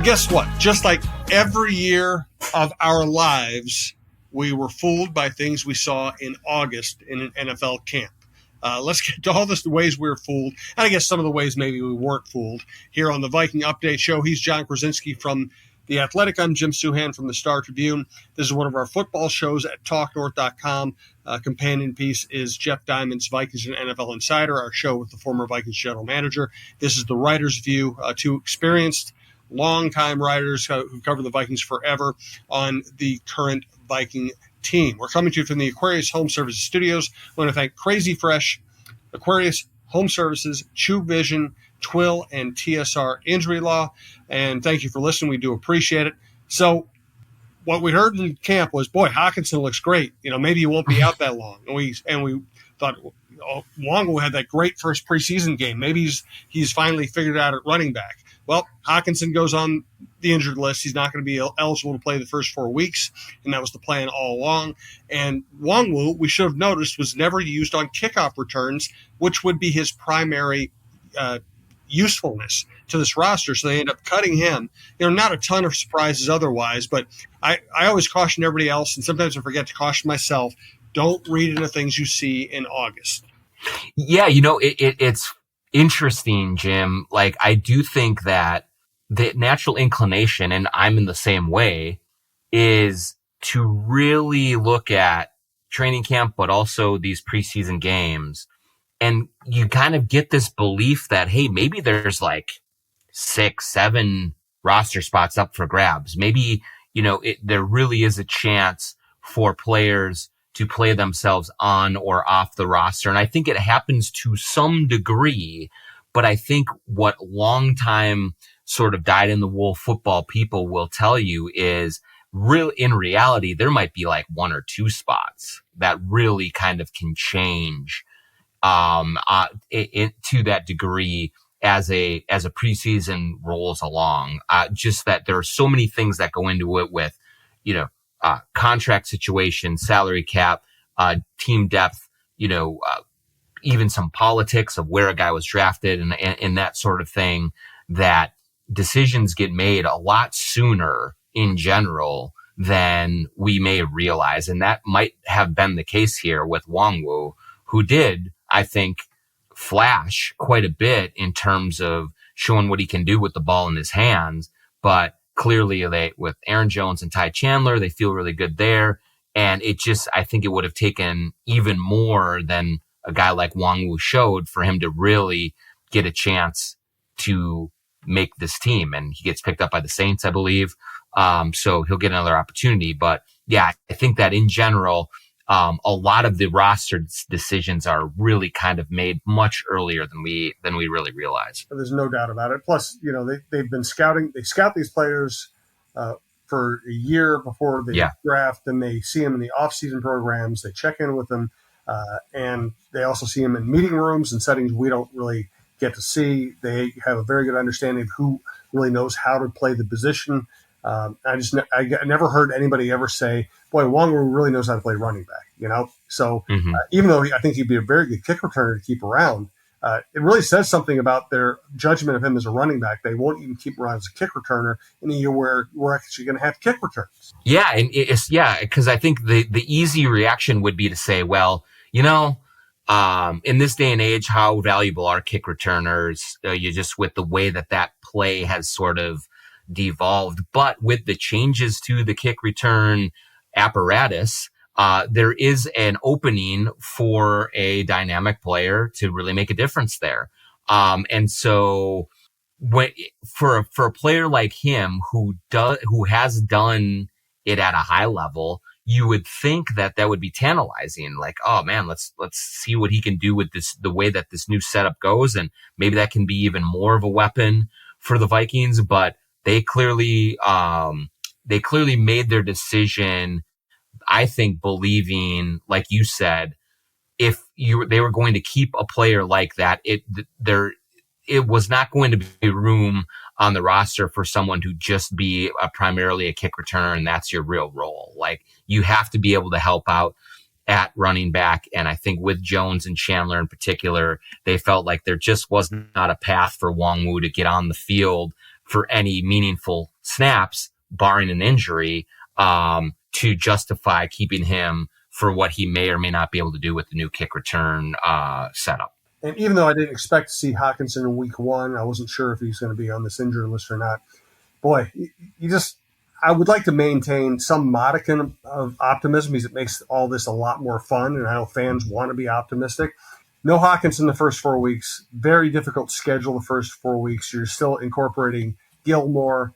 guess what? Just like every year of our lives, we were fooled by things we saw in August in an NFL camp. Let's get to all the ways we were fooled, and I guess some of the ways maybe we weren't fooled. Here on the Viking Update Show, he's John Krawczynski from The Athletic. I'm Jim Souhan from the Star Tribune. This is one of our football shows at TalkNorth.com. Companion piece is Jeff Diamond's Vikings and NFL Insider, our show with the former Vikings general manager. This is the writer's view, two experienced, long-time writers who've covered the Vikings forever on the current Viking team. We're coming to you from the Aquarius Home Services Studios. I want to thank Crazy Fresh, Aquarius Home Services, True Vision, Twill, and TSR Injury Law. And thank you for listening. We do appreciate it. So what we heard in camp was, boy, Hockenson looks great. Maybe he won't be out that long. And we thought, Wongu had that great first preseason game. Maybe he's finally figured it out at running back. Well, Hockenson goes on the injured list. He's not going to be eligible to play the first 4 weeks, and that was the plan all along. And Wongu, we should have noticed, was never used on kickoff returns, which would be his primary usefulness to this roster. So they end up cutting him. Not a ton of surprises otherwise, but I always caution everybody else, and sometimes I forget to caution myself, don't read into things you see in August. Yeah, it's interesting, Jim. Like, I do think that the natural inclination, and I'm in the same way, is to really look at training camp, but also these preseason games. And you kind of get this belief that, hey, maybe there's like 6, 7 roster spots up for grabs. Maybe, there really is a chance for players to play themselves on or off the roster. And I think it happens to some degree, but I think what longtime sort of dyed-in-the-wool football people will tell you is in reality, there might be like 1 or 2 spots that really kind of can change to that degree as a preseason rolls along. Just that there are so many things that go into it with, contract situation, salary cap, team depth, even some politics of where a guy was drafted and that sort of thing, that decisions get made a lot sooner in general than we may realize. And that might have been the case here with Wongu, who did, I think, flash quite a bit in terms of showing what he can do with the ball in his hands. But clearly with Aaron Jones and Ty Chandler, they feel really good there. And I think it would have taken even more than a guy like Wongu showed for him to really get a chance to make this team. And he gets picked up by the Saints, I believe. So he'll get another opportunity. But yeah, I think that in general, a lot of the roster decisions are really kind of made much earlier than we really realize. There's no doubt about it. Plus, they've been scouting. They scout these players for a year before the draft, and they see them in the off-season programs. They check in with them, and they also see them in meeting rooms and settings we don't really get to see. They have a very good understanding of who really knows how to play the position. I never heard anybody ever say, boy, Wongu really knows how to play running back, So even though I think he'd be a very good kick returner to keep around, it really says something about their judgment of him as a running back. They won't even keep him around as a kick returner in a year where we're actually going to have kick returns. Yeah, and because I think the easy reaction would be to say, well, in this day and age, how valuable are kick returners? You just with the way that play has sort of devolved, but with the changes to the kick return apparatus, there is an opening for a dynamic player to really make a difference there. And so for a player like him who has done it at a high level, you would think that would be tantalizing. Like, oh man, let's see what he can do with the way that this new setup goes. And maybe that can be even more of a weapon for the Vikings, but they clearly made their decision, I think, believing, like you said, if they were going to keep a player like that, it was not going to be room on the roster for someone to just be primarily a kick returner, and that's your real role. Like, you have to be able to help out at running back. And I think with Jones and Chandler in particular, they felt like there just was not a path for Wongu to get on the field for any meaningful snaps, barring an injury, to justify keeping him for what he may or may not be able to do with the new kick return setup. And even though I didn't expect to see Hockenson in week 1, I wasn't sure if he was going to be on this injury list or not. Boy, I would like to maintain some modicum of optimism because it makes all this a lot more fun, and I know fans want to be optimistic. No Hockenson the first 4 weeks. Very difficult schedule the first 4 weeks. You're still incorporating Gilmore.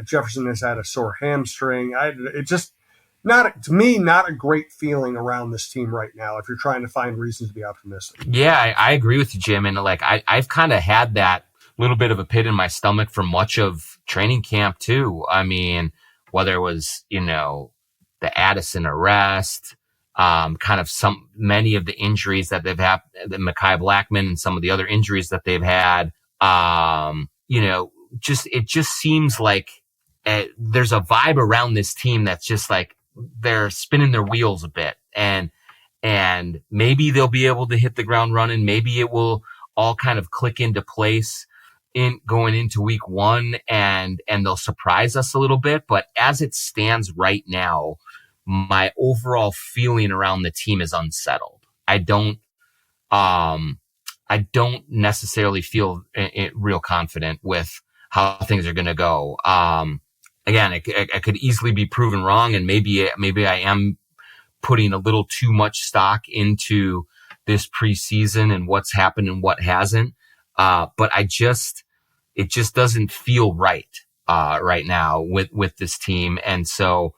Jefferson has had a sore hamstring. It just not a great feeling around this team right now if you're trying to find reasons to be optimistic. Yeah, I agree with you, Jim. And like I've kind of had that little bit of a pit in my stomach for much of training camp too. I mean, whether it was, the Addison arrest, kind of many of the injuries that they've had, the Mekhi Blackman and some of the other injuries that they've had, it just seems like there's a vibe around this team that's just like they're spinning their wheels a bit, and maybe they'll be able to hit the ground running. Maybe it will all kind of click into place in going into week 1, and they'll surprise us a little bit. But as it stands right now, my overall feeling around the team is unsettled. I don't necessarily feel real confident with how things are going to go. Again, I could easily be proven wrong, and maybe I am putting a little too much stock into this preseason and what's happened and what hasn't. But it just doesn't feel right right now with this team. And so,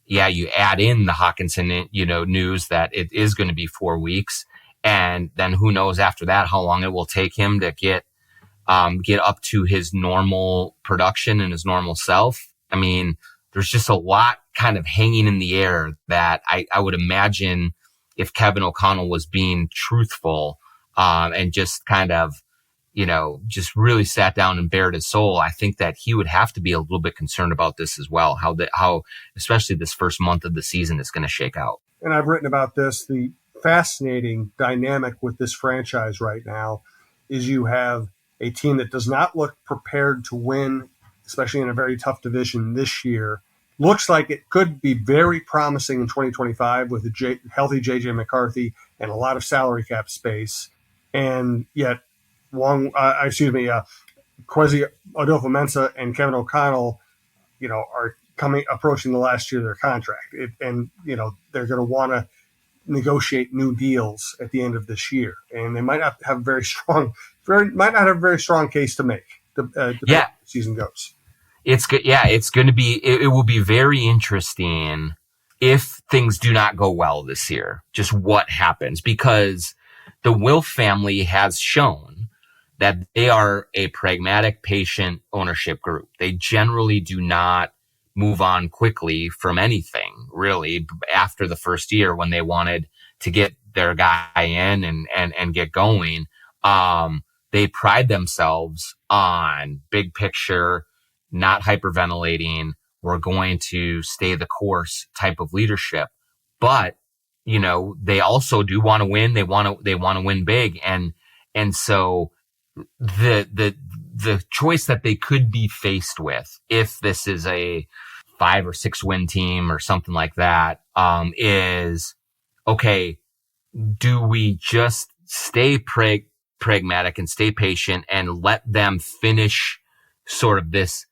yeah, you add in the Hockenson, news that it is going to be 4 weeks, and then who knows after that how long it will take him to get up to his normal production and his normal self. I mean, there's just a lot kind of hanging in the air that I would imagine if Kevin O'Connell was being truthful, and just kind of, just really sat down and bared his soul, I think that he would have to be a little bit concerned about this as well, how especially this first month of the season is going to shake out. And I've written about this. The fascinating dynamic with this franchise right now is you have a team that does not look prepared to win, especially in a very tough division this year. Looks like it could be very promising in 2025 with a healthy J.J. McCarthy and a lot of salary cap space. And yet, Kwesi Adolfo-Mensah and Kevin O'Connell, are approaching the last year of their contract. They're going to want to negotiate new deals at the end of this year. And they might not have a very strong case to make. The season goes. It's good. Yeah, it's going to be. It will be very interesting if things do not go well this year. Just what happens, because the Wilf family has shown that they are a pragmatic, patient ownership group. They generally do not move on quickly from anything, really, after the first year when they wanted to get their guy in and get going. They pride themselves on big picture, not hyperventilating. We're going to stay the course type of leadership. But, they also do want to win. They want to win big. And so the choice that they could be faced with, if this is a 5 or 6 win team or something like that, is, okay, do we just stay pragmatic and stay patient and let them finish sort of this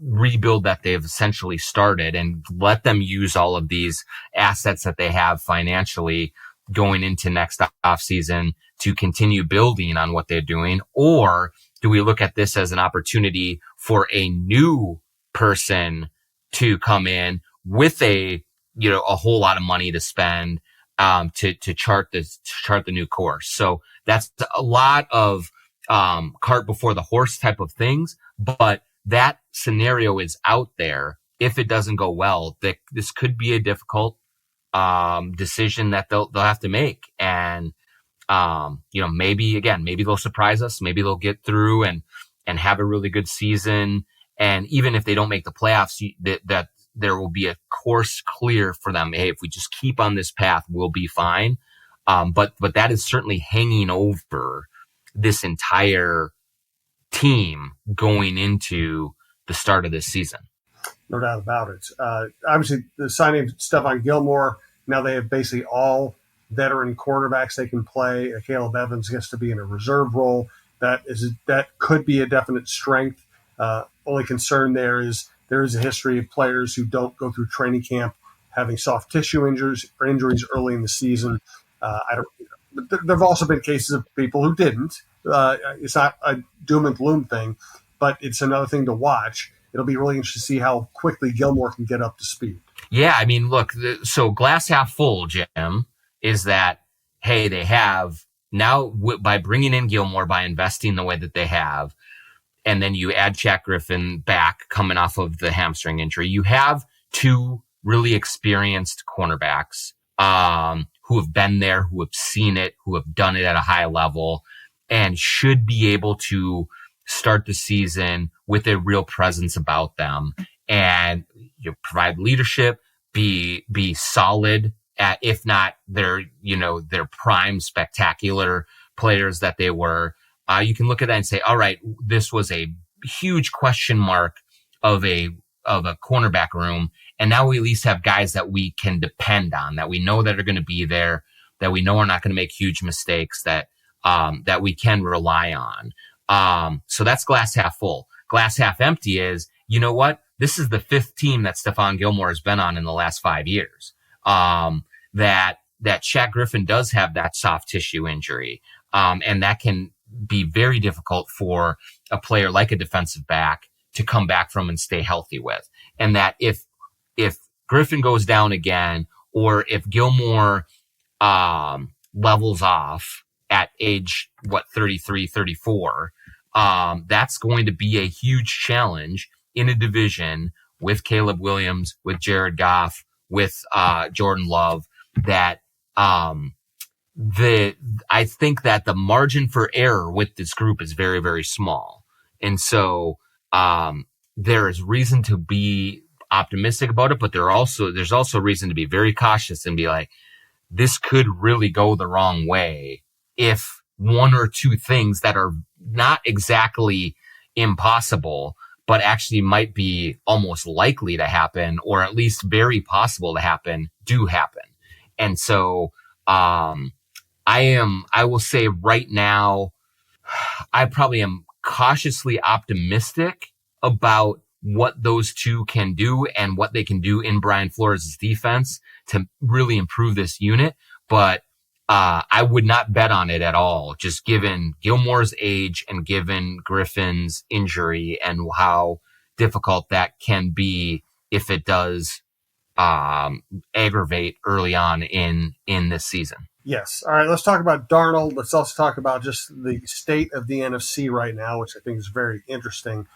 rebuild that they've essentially started, and let them use all of these assets that they have financially going into next offseason to continue building on what they're doing? Or do we look at this as an opportunity for a new person to come in with a whole lot of money to spend, to chart the new course? So that's a lot of cart before the horse type of things, but that scenario is out there. If it doesn't go well, this could be a difficult decision that they'll have to make. And maybe they'll surprise us. Maybe they'll get through and have a really good season. And even if they don't make the playoffs, that there will be a course clear for them. Hey, if we just keep on this path, we'll be fine. But that is certainly hanging over this entire team going into the start of this season. No doubt about it. Obviously, the signing of Stephon Gilmore, now they have basically all veteran quarterbacks they can play. Caleb Evans gets to be in a reserve role. That could be a definite strength. Only concern there is a history of players who don't go through training camp having soft tissue injuries early in the season. But there have also been cases of people who didn't. It's not a doom and gloom thing, but it's another thing to watch. It'll be really interesting to see how quickly Gilmore can get up to speed. Yeah, I mean, look, so glass half full, Jim, is that, hey, they have now by bringing in Gilmore, by investing the way that they have, and then you add Shaq Griffin back coming off of the hamstring injury, you have two really experienced cornerbacks who have been there, who have seen it, who have done it at a high level, and should be able to start the season with a real presence about them and provide leadership, be solid at, if not their prime spectacular players that they were. You can look at that and say, all right, this was a huge question mark of a cornerback room. And now we at least have guys that we can depend on, that we know that are going to be there, that we know are not going to make huge mistakes, that we can rely on. So that's glass half full. Glass half empty is, you know what? This is the fifth team that Stephon Gilmore has been on in the last 5 years. That Shaq Griffin does have that soft tissue injury. And that can be very difficult for a player like a defensive back to come back from and stay healthy with. And that if Griffin goes down again, or if Gilmore, levels off at age, 33, 34, that's going to be a huge challenge in a division with Caleb Williams, with Jared Goff, with Jordan Love, that I think that the margin for error with this group is very, very small. And so there is reason to be optimistic about it, but there's also reason to be very cautious and be like, this could really go the wrong way if one or two things that are not exactly impossible, but actually might be almost likely to happen, or at least very possible to happen, do happen. And so, I will say right now, I probably am cautiously optimistic about what those two can do and what they can do in Brian Flores' defense to really improve this unit. But I would not bet on it at all, just given Gilmore's age and given Griffin's injury and how difficult that can be if it does aggravate early on in this season. Yes. All right, let's talk about Darnold. Let's also talk about just the state of the NFC right now, which I think is very interesting.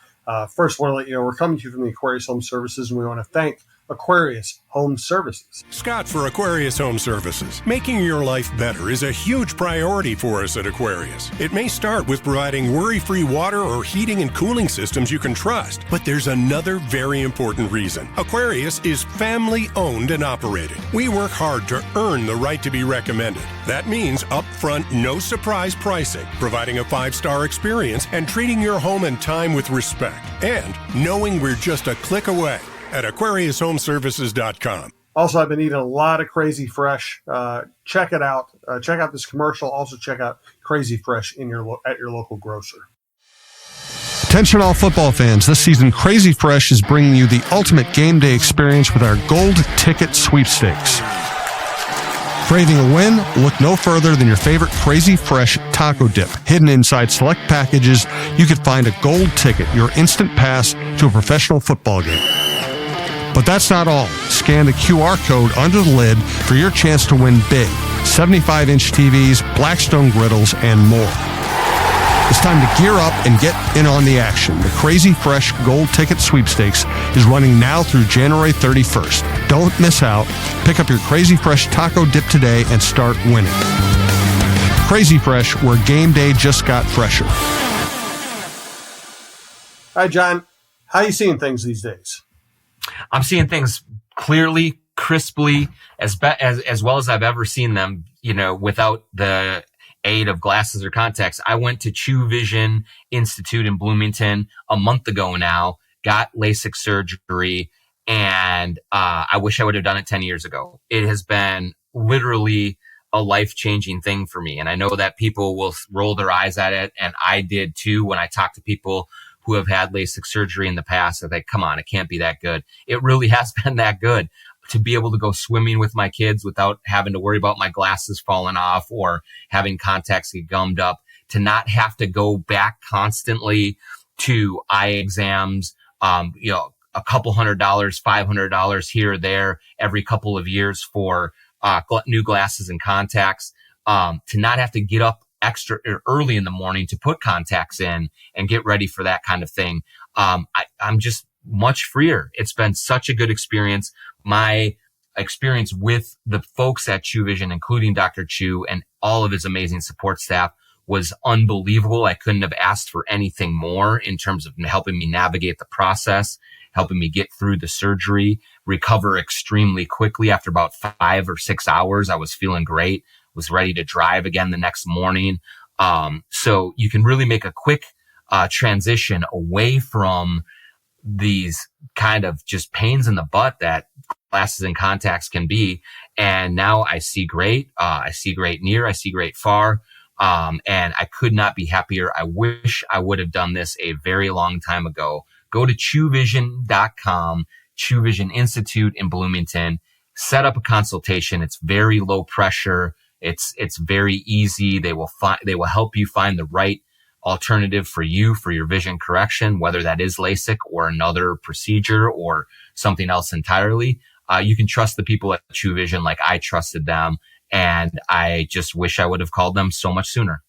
First, I want to let you know we're coming to you from the Aquarius Home Services, and we want to thank Aquarius Home Services. Scott for Aquarius Home Services. Making your life better is a huge priority for us at Aquarius. It may start with providing worry-free water or heating and cooling systems you can trust, but there's another very important reason. Aquarius is family-owned and operated. We work hard to earn the right to be recommended. That means upfront, no-surprise pricing, providing a 5-star experience, and treating your home and time with respect. And knowing we're just a click away at AquariusHomeservices.com. Also, I've been eating a lot of Crazy Fresh. Check it out. Check out this commercial. Also, check out Crazy Fresh at your local grocer. Attention all football fans. This season, Crazy Fresh is bringing you the ultimate game day experience with our Gold Ticket Sweepstakes. Craving a win? Look no further than your favorite Crazy Fresh taco dip. Hidden inside select packages, you could find a gold ticket, your instant pass to a professional football game. But that's not all. Scan the QR code under the lid for your chance to win big. 75-inch TVs, Blackstone griddles, and more. It's time to gear up and get in on the action. The Crazy Fresh Gold Ticket Sweepstakes is running now through January 31st. Don't miss out. Pick up your Crazy Fresh taco dip today and start winning. Crazy Fresh, where game day just got fresher. Hi, John. How are you seeing things these days? I'm seeing things clearly, crisply, as well as I've ever seen them, without the aid of glasses or contacts. I went to True Vision Institute in Bloomington a month ago now, got LASIK surgery, and I wish I would have done it 10 years ago. It has been literally a life-changing thing for me. And I know that people will roll their eyes at it, and I did too when I talk to people who have had LASIK surgery in the past. They're like, come on, it can't be that good. It really has been that good. To be able to go swimming with my kids without having to worry about my glasses falling off or having contacts get gummed up, to not have to go back constantly to eye exams, a couple $100, $500 here or there every couple of years for new glasses and contacts, to not have to get up extra early in the morning to put contacts in and get ready for that kind of thing. I'm just much freer. It's been such a good experience. My experience with the folks at True Vision, including Dr. Chu and all of his amazing support staff, was unbelievable. I couldn't have asked for anything more in terms of helping me navigate the process, helping me get through the surgery, recover extremely quickly. After about 5 or 6 hours, I was feeling great, was ready to drive again the next morning. So you can really make a quick transition away from these kind of just pains in the butt that glasses and contacts can be. And now I see great. I see great near, I see great far. And I could not be happier. I wish I would have done this a very long time ago. Go to TrueVision.com, True Vision Institute in Bloomington. Set up a consultation. It's very low pressure. It's very easy. They will help you find the right alternative for you, for your vision correction, whether that is LASIK or another procedure or something else entirely. You can trust the people at True Vision like I trusted them. And I just wish I would have called them so much sooner.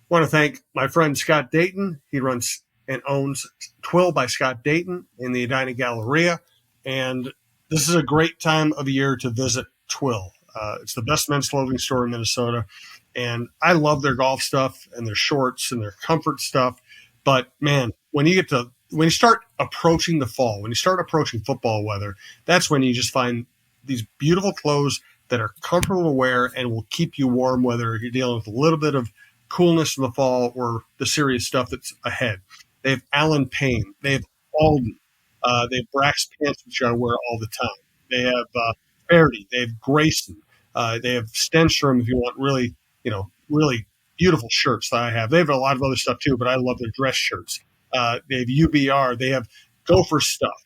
I want to thank my friend Scott Dayton. He runs and owns Twill by Scott Dayton in the Edina Galleria. And this is a great time of year to visit Twill. It's the best men's clothing store in Minnesota. And I love their golf stuff and their shorts and their comfort stuff. But man, when you start approaching the fall, when you start approaching football weather, that's when you just find these beautiful clothes that are comfortable to wear and will keep you warm, whether you're dealing with a little bit of coolness in the fall or the serious stuff that's ahead. They have Allen Payne. They have Alden. They have Brax pants, which I wear all the time. They have Fairdy. They have Grayson. They have Stenstrom if you want really beautiful shirts that I have. They have a lot of other stuff too, but I love their dress shirts. They have UBR. They have Gopher stuff.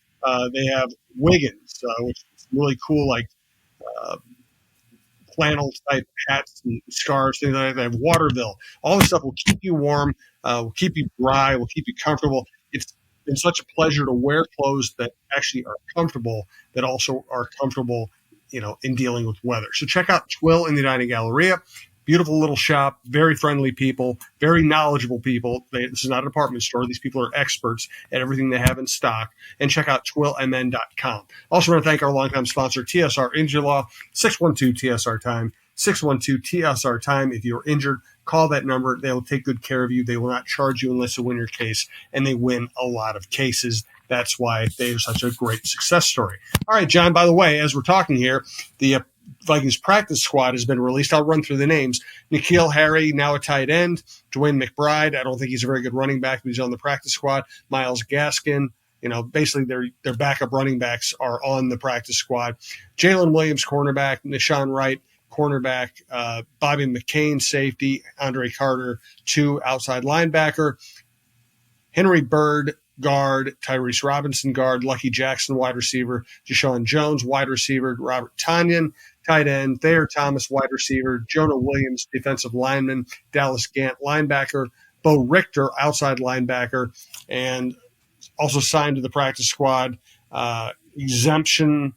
They have Wiggins, which is really cool, like flannel type hats and scarves, things like that. They have Waterville. All this stuff will keep you warm, will keep you dry, will keep you comfortable. It's been such a pleasure to wear clothes that actually are comfortable, that also are comfortable, in dealing with weather. So check out Twill in the Edina Galleria. Beautiful little shop, very friendly people, very knowledgeable people. This is not a department store. These people are experts at everything they have in stock. And check out twillmn.com. Also want to thank our longtime sponsor, TSR Injury Law, 612-TSR-TIME, 612-TSR-TIME. If you're injured, call that number. They will take good care of you. They will not charge you unless you win your case, and they win a lot of cases. That's why they are such a great success story. All right, John, by the way, as we're talking here, the Vikings practice squad has been released. I'll run through the names. N'Keal Harry, now a tight end. Dwayne McBride, I don't think he's a very good running back, but he's on the practice squad. Myles Gaskin, basically their backup running backs are on the practice squad. Jalen Williams, cornerback. Nashawn Wright, cornerback. Bobby McCain, safety. Andre Carter, 2, outside linebacker. Henry Bird, guard. Tyrese Robinson, guard. Lucky Jackson, wide receiver. Deshaun Jones, wide receiver. Robert Tonyan, tight end. Thayer Thomas, wide receiver. Jonah Williams, defensive lineman. Dallas Gant, linebacker. Bo Richter, outside linebacker. And also signed to the practice squad, exemption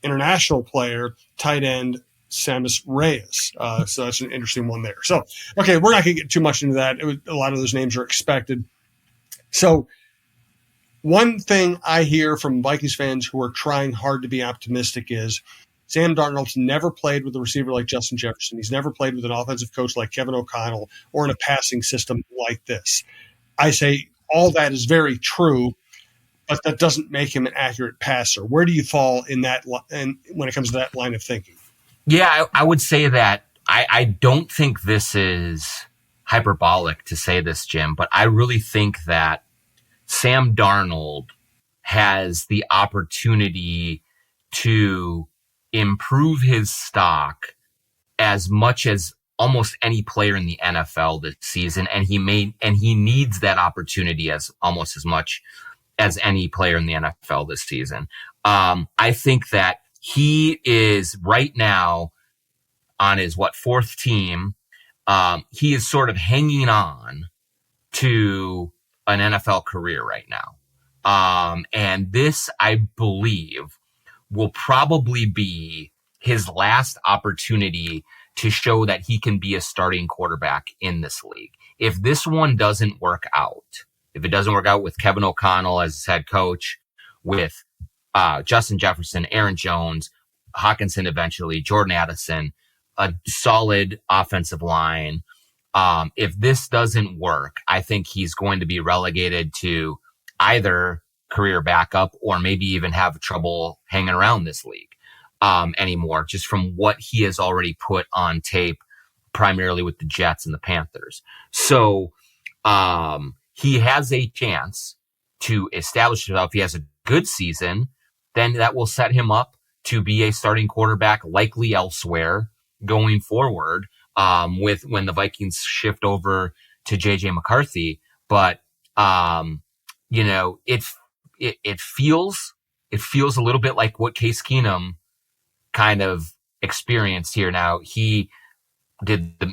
international player, tight end, Samus Reyes. So that's an interesting one there. So, okay, we're not going to get too much into that. A lot of those names are expected. So one thing I hear from Vikings fans who are trying hard to be optimistic is Sam Darnold's never played with a receiver like Justin Jefferson. He's never played with an offensive coach like Kevin O'Connell or in a passing system like this. I say all that is very true, but that doesn't make him an accurate passer. Where do you fall in that and when it comes to that line of thinking? Yeah, I would say that I don't think this is hyperbolic to say this, Jim, but I really think that Sam Darnold has the opportunity to improve his stock as much as almost any player in the NFL this season. And he needs that opportunity as almost as much as any player in the NFL this season. I think that he is right now on his fourth team. He is sort of hanging on to an NFL career right now. And this, I believe, will probably be his last opportunity to show that he can be a starting quarterback in this league. If this one doesn't work out, if it doesn't work out with Kevin O'Connell as his head coach, with Justin Jefferson, Aaron Jones, Hockenson eventually, Jordan Addison, a solid offensive line, if this doesn't work, I think he's going to be relegated to either career backup or maybe even have trouble hanging around this league anymore, just from what he has already put on tape, primarily with the Jets and the Panthers. So he has a chance to establish himself. If he has a good season, then that will set him up to be a starting quarterback, likely elsewhere going forward, with when the Vikings shift over to JJ McCarthy. But it feels a little bit like what Case Keenum kind of experienced here. Now he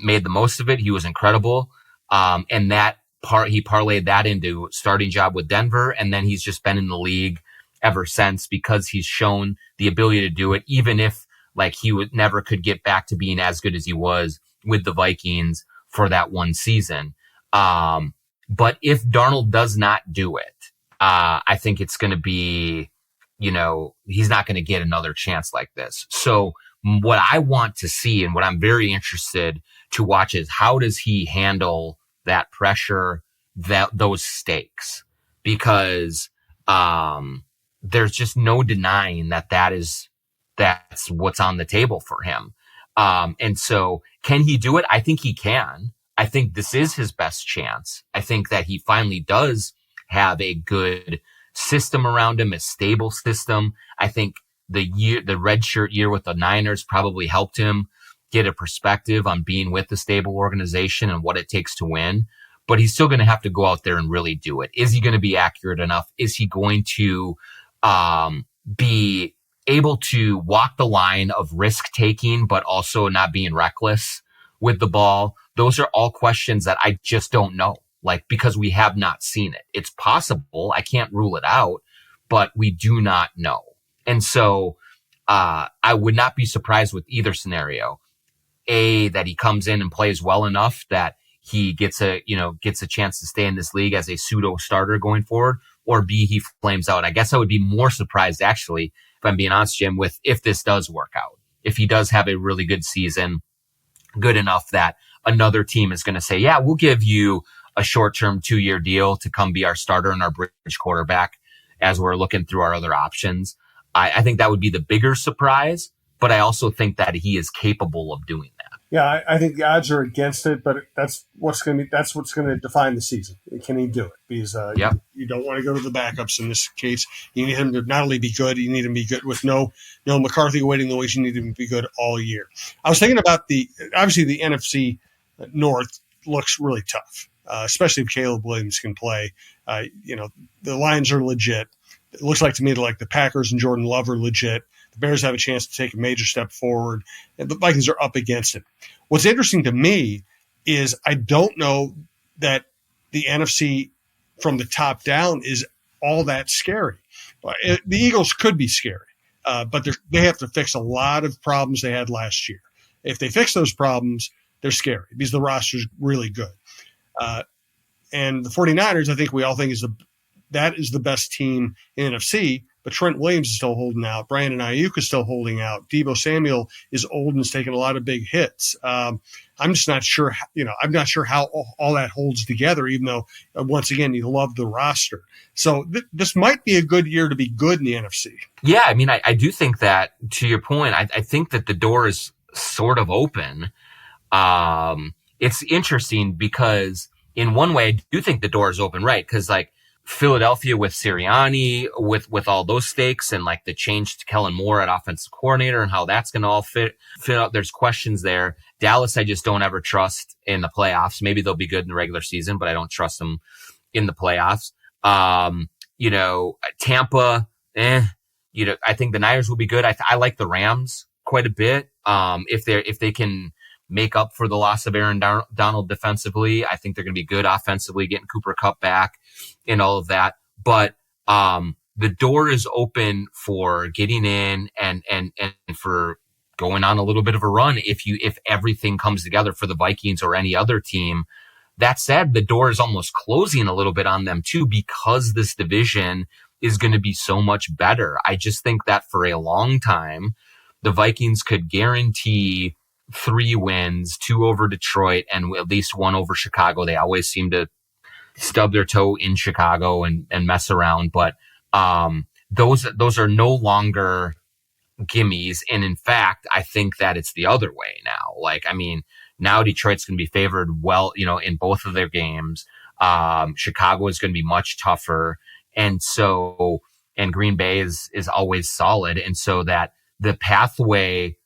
made the most of it. He was incredible. And that part, he parlayed that into starting job with Denver. And then he's just been in the league ever since because he's shown the ability to do it, even if he never could get back to being as good as he was with the Vikings for that one season. But if Darnold does not do it, I think it's going to be, he's not going to get another chance like this. So what I want to see and what I'm very interested to watch is how does he handle that pressure, those stakes, because there's just no denying that's what's on the table for him. And so can he do it? I think he can. I think this is his best chance. I think that he finally does have a good system around him, a stable system. I think the redshirt year with the Niners probably helped him get a perspective on being with a stable organization and what it takes to win. But he's still going to have to go out there and really do it. Is he going to be accurate enough? Is he going to be able to walk the line of risk taking, but also not being reckless with the ball? Those are all questions that I just don't know, because we have not seen it. It's possible. I can't rule it out, but we do not know. And so I would not be surprised with either scenario. A, that he comes in and plays well enough that he gets a chance to stay in this league as a pseudo starter going forward, or B, he flames out. I guess I would be more surprised, actually, if I'm being honest, Jim, if this does work out, if he does have a really good season, good enough that another team is going to say, yeah, we'll give you a short-term 2-year deal to come be our starter and our bridge quarterback as we're looking through our other options. I think that would be the bigger surprise, but I also think that he is capable of doing that. Yeah, I think the odds are against it, but that's what's going to define the season. Can he do it? Because you don't want to go to the backups in this case. You need him to not only be good, you need him to be good with no McCarthy waiting the ways. You need him to be good all year. I was thinking about obviously the NFC North looks really tough, especially if Caleb Williams can play. The Lions are legit. It looks like to me the Packers and Jordan Love are legit. The Bears have a chance to take a major step forward, and the Vikings are up against it. What's interesting to me is I don't know that the NFC from the top down is all that scary. The Eagles could be scary, but they have to fix a lot of problems they had last year. If they fix those problems, they're scary because the roster's really good. And the 49ers, I think we all think that is the best team in NFC, but Trent Williams is still holding out. Brandon Ayuk is still holding out. Deebo Samuel is old and has taken a lot of big hits. I'm just not sure, I'm not sure how all that holds together, even though, once again, you love the roster. So this might be a good year to be good in the NFC. Yeah, I mean, I do think that, to your point, I think that the door is sort of open. It's interesting because in one way, I do think the door is open, right? Because Philadelphia with Sirianni, with all those stakes and like the change to Kellen Moore at offensive coordinator and how that's going to all fit out. There's questions there. Dallas, I just don't ever trust in the playoffs. Maybe they'll be good in the regular season, but I don't trust them in the playoffs. Tampa, I think the Niners will be good. I like the Rams quite a bit. If they can make up for the loss of Aaron Donald defensively, I think they're going to be good offensively, getting Cooper Kupp back and all of that. But the door is open for getting in and for going on a little bit of a run if everything comes together for the Vikings or any other team. That said, the door is almost closing a little bit on them too, because this division is going to be so much better. I just think that for a long time, the Vikings could guarantee 3 wins, 2 over Detroit and at least 1 over Chicago. They always seem to stub their toe in Chicago and mess around. But those are no longer gimmies. And in fact, I think that it's the other way now. Now Detroit's going to be favored in both of their games. Chicago is going to be much tougher. And Green Bay is always solid. And so that the pathway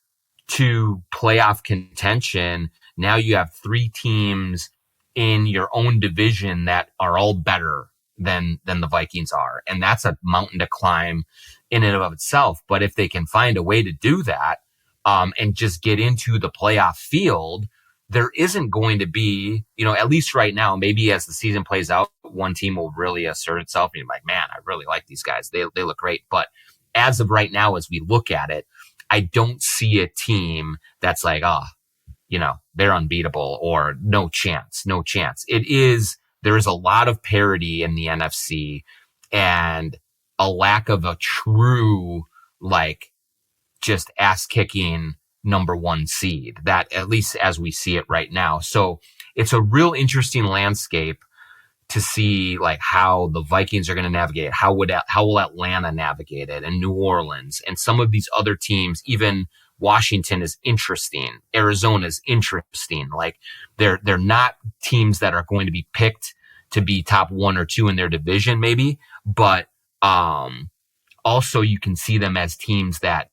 to playoff contention, now you have 3 teams in your own division that are all better than the Vikings are. And that's a mountain to climb in and of itself. But if they can find a way to do that, and just get into the playoff field, there isn't going to be, at least right now, maybe as the season plays out, one team will really assert itself and you're like, man, I really like these guys. They look great. But as of right now, as we look at it, I don't see a team that's like, they're unbeatable or no chance. There is a lot of parity in the NFC and a lack of a true, just ass kicking number 1 seed, that at least as we see it right now. So it's a real interesting landscape to see how the Vikings are going to navigate it. How will Atlanta navigate it, and New Orleans and some of these other teams. Even Washington is interesting. Arizona is interesting. They're not teams that are going to be picked to be top 1 or 2 in their division, maybe, but also you can see them as teams that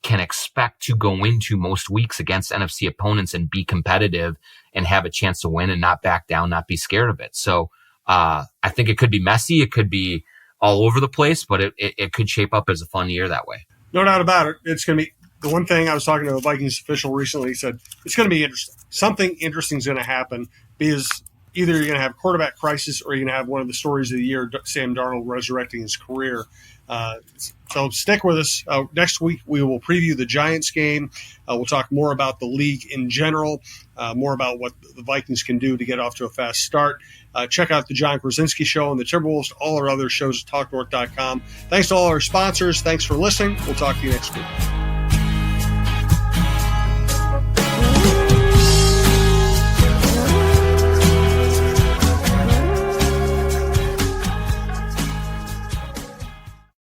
can expect to go into most weeks against NFC opponents and be competitive and have a chance to win and not back down, not be scared of it. So I think it could be messy. It could be all over the place, but it could shape up as a fun year that way. No doubt about it. It's going to be the one thing. I was talking to a Vikings official recently. He said it's going to be interesting. Something interesting is going to happen because either you're going to have quarterback crisis or you're going to have one of the stories of the year, Sam Darnold resurrecting his career. So stick with us. Next week, we will preview the Giants game. We'll talk more about the league in general, more about what the Vikings can do to get off to a fast start. Check out the John Krawczynski Show and the Timberwolves, all our other shows at TalkNorth.com. Thanks to all our sponsors. Thanks for listening. We'll talk to you next week.